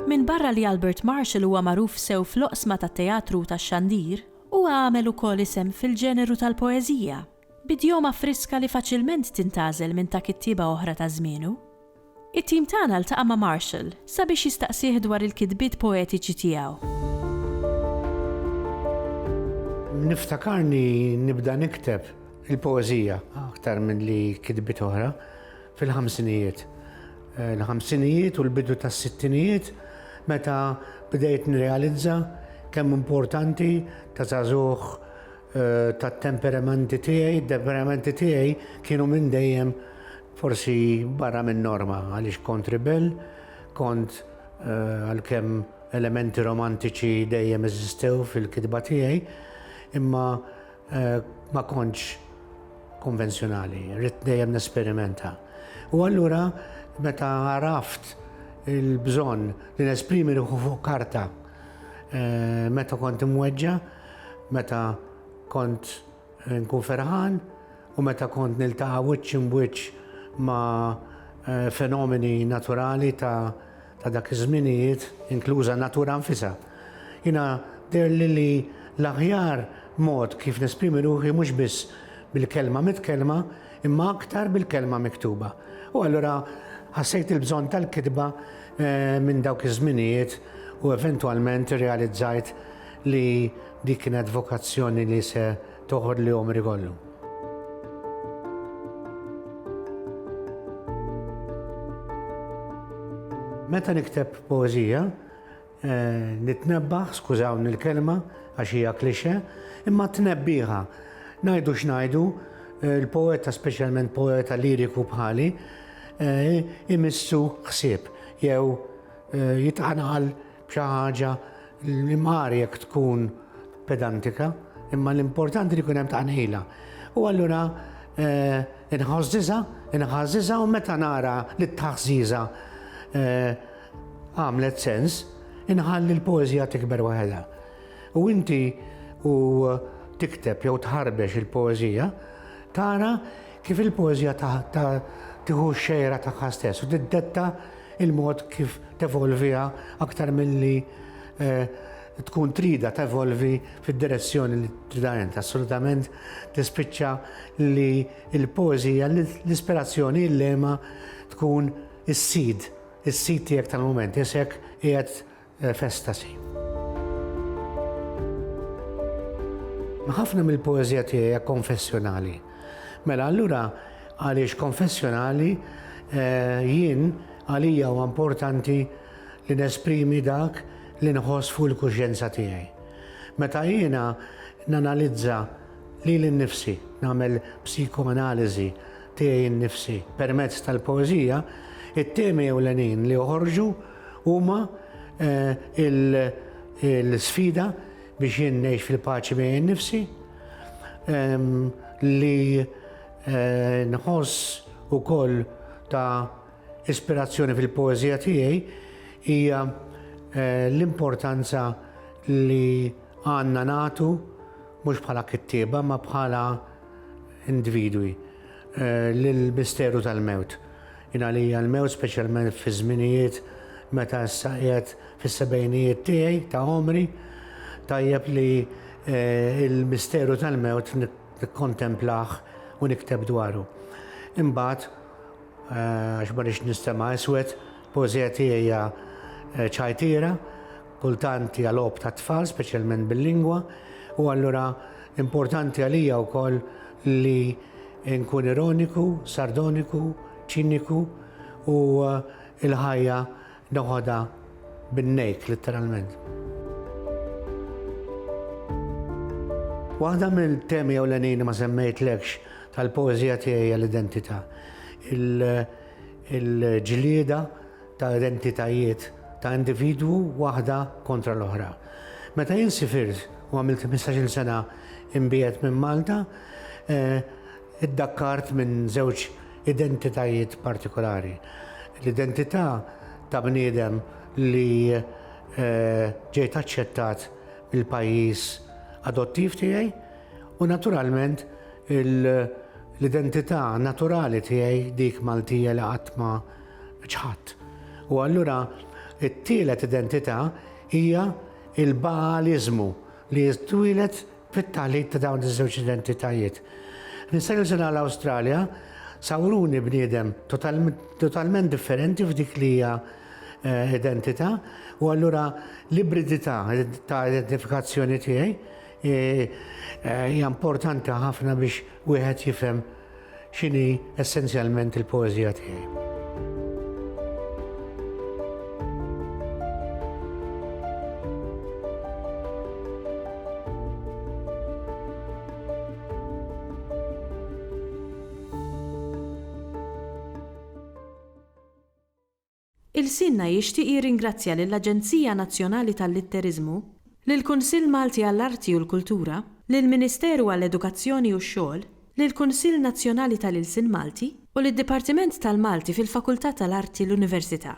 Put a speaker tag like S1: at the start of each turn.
S1: Min barra li Albert Marshall huwa magħruf sew fl-oqsma tat-teatru tax-xandir, huwa għamel ukoll isem fil-ġeneru tal-poeżija, bidjoma friska li faċilment tintgħażel minn ta' kittieba oħra ta' żmienu. It-tim tagħna ltaqa' ma' Marshall sabiex jistaqsih dwar il-kitbiet poetiċi tiegħu.
S2: Niftakarni nibda nikteb il-poeżija aktar minn li kitbiet oħra fil-ħamsinijiet. Il-ħamsinijiet u l-bidu tas-sittinijiet meta bdejt nirrealizza kemm importanti ta' żagħżugħ tat-temperamenti tiegħi, id-temperamenti tiegħi kienu minn dejjem forsi barra minn norma għaliex kont ribell, kont għalkemm elementi romantiċi dejjem eżistew fil-kitba tiegħi, imma ma kontx konvenzjonali, rrid dejjem nesperimenta. U allura meta għaraft il-bżonn li nesprimi ruħu fuq karta, meta kont imweġġa, meta kont nkun ferħan u meta kont niltaqa' wiċċ imwiċċ ma' fenomeni naturali ta' dak iż-żminijiet, inkluża natura nfisha. Jiena derli li l-aħjar mod kif nesprimi ruħi mhux biss bil-kelma mitkelma, imma aktar bil-kelma miktuba. U allura ħassejt il-bżonn tal-kitba minn dawk iż-żminijiet u eventwalment irrealizzajt li dik kienet vokazzjoni li se toħod li għomri kollu. Meta nikteb poeżija, nitnebbaħ, skużawni l-kelma, għax hija klixe, imma tnebbiħa. Ngħidu x'ngħidu, il-poeta, speċjalment poeta liriku bħali, imissu ħsieb jew jitqanaqal b'xi ħaġa l-imqari jekk tkun pedantika, imma l-importanti li jkun hemm taqnejla. U allura inħażżiżha u meta nara li t-taħżiża għamlet sens, inħalli l-poeżija tikber waħedha. U inti tikteb jew tħarbex il-poeżija, tara kif il-poeżija tieħu x-xejra tagħha stess u tiddetta il-mod kif tevolvija aktar milli tkun trida tevolvi fid-direzzjoni li trida int. Assolutament tispiċċa li l-poeżija, l-ispirazzjoni, l-lema tkun is-sid tiegħek tal-mument, isek qiegħed festasi. Ħafna mill-poeżija tiegħi konfessjonali. Mela allura għaliex konfessjonali jien għalija huwa importanti li nesprimi dak li nħoss fuq il-kuxjenza tiegħi. Meta jiena nanalizza lili nnifsi, nagħmel psikoanaliżi tiegħi nnifsi permezz tal-poeżija, it-temi ewlenin li joħorġu huma l-sfida biex jien ngħix fil-paċi bejn innifsi, li nħoss ukoll ta' ispirazzjoni fil-poeżija tiegħi hija l-importanza li għandna nagħtu mhux bħala kittieba ma bħala individwi lill-misteru tal-mewt. Jiena li l-mewt speċjalment fi żminijiet meta issa qiegħed fis-sebgħinijiet tiegħi ta' għomri, tajjeb li il-misteru tal-mewt nikkontemplawh u nikteb dwaru. Imbagħad għax ma rridx nistema' iswed, poeżija tiegħi hija ċajtiera, kultant hija logħob ta' tfal, speċjalment bil-lingwa, u allura importanti għalija wkoll li nkun ironiku, sardoniku, ċiniku u il-ħajja noħodha bin-nejk litteralment. Waħda mill-temi ewlenin ma semmejtlekx tal-poeżija tiegħi l-identità. Il-ġlieda ta' identitajiet ta' individwu waħda kontra l-oħra. Meta jien sifirt u għamilt 15 sena imbiet minn Malta, iddakkart minn żewġ identitajiet partikolari. L-identità ta' bniedem li ġejt aċċettat il-pajjiż adottiv tiegħi u naturalment l-identità naturali tiegħi dik Maltija li qatt ma ċħadd. U allura it-tielet identità hija il-Baaliżmu li jistwilet fit-taħlit ta' dawn iż-żewġ identitajiet. Nista' niżel l-Awstralja sawruni bniedem totalment differenti f'dik li hija identità u allura l-ibridità ta' identifikazzjoni tiegħi hija importanti ħafna biex wieħed jifhem x'inhi essenzjalment il-poeżija tiegħi.
S1: Il-Sinna jixtieq jirringrazzja lill-Aġenzija Nazzjonali tal-Litterizmu, lill-Kunsill Malti għall-Arti u l-Kultura, lill-Ministeru għall-Edukazzjoni u x-Xogħol, lill-Kunsill Nazzjonali tal-Ilsien Malti u lid-Dipartiment tal-Malti fil-Fakultà tal-Arti l-Università.